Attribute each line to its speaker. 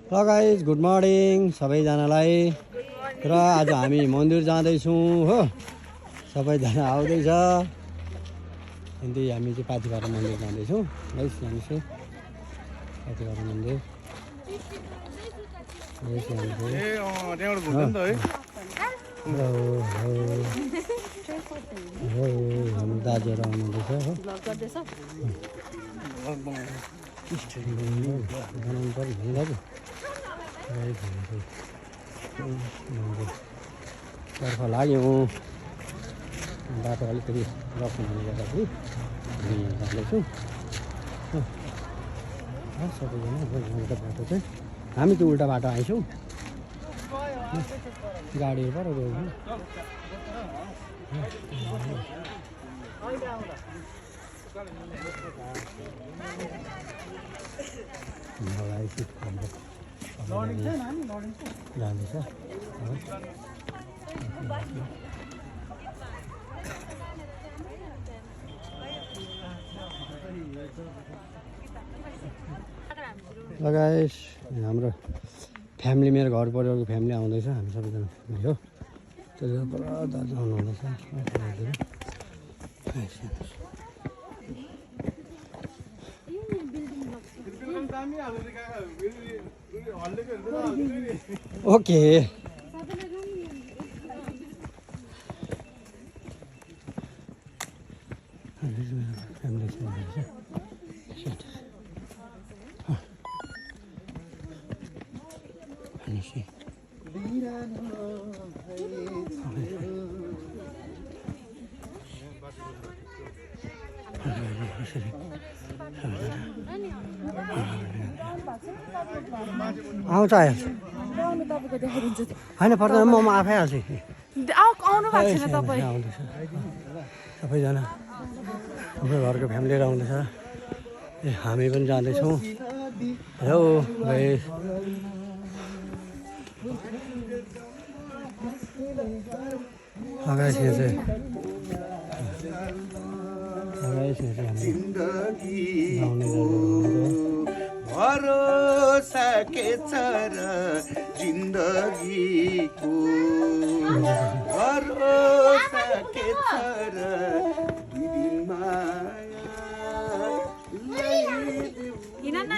Speaker 1: ल guys good morning सबैजनालाई। र आज हामी मन्दिर जाँदैछौँ हो, सबैजना आउँदैछ। अनि हामी चाहिँ पाथिभरा मन्दिर जाँदैछौँ गाइज। जानुहोस् पाथिभरा मन्दिर। हाम्रो दाजुहरू आउनुहुँदैछ हो, बनाउनु पर्यो नि दाजु। तर्फ लाग्यौँ, बाटो अलिकति रफ हुनाले गर्दाखेरि हामी जाँदैछौँ सबैजना। उल्टा बाटो चाहिँ हामी त उल्टा बाटो आएछौँ, गाडीहरू पर गयो। जाँदैछ लगाइस। हाम्रो फ्यामिली, मेरो घर परिवारको फ्यामिली आउँदैछ, हामी सबैजना हो। त्यसले पुरा दाजु आउनुहुँदैछ। ओके आउँछ आइहाल्छ होइन, पर्दैन, म आफै हाल्छु।
Speaker 2: आउनु भएको छैन तपाईँ?
Speaker 1: आउँदैछ सबैजना, हाम्रो घरको फ्यामिलीहरू आउँदैछ। ए हामी पनि जाँदैछौँ। हेलो गाइस, लगाइस यहाँ चाहिँ
Speaker 3: भरोसा के छ र जिन्दगीको, भरोसा के छ र
Speaker 2: हिँड न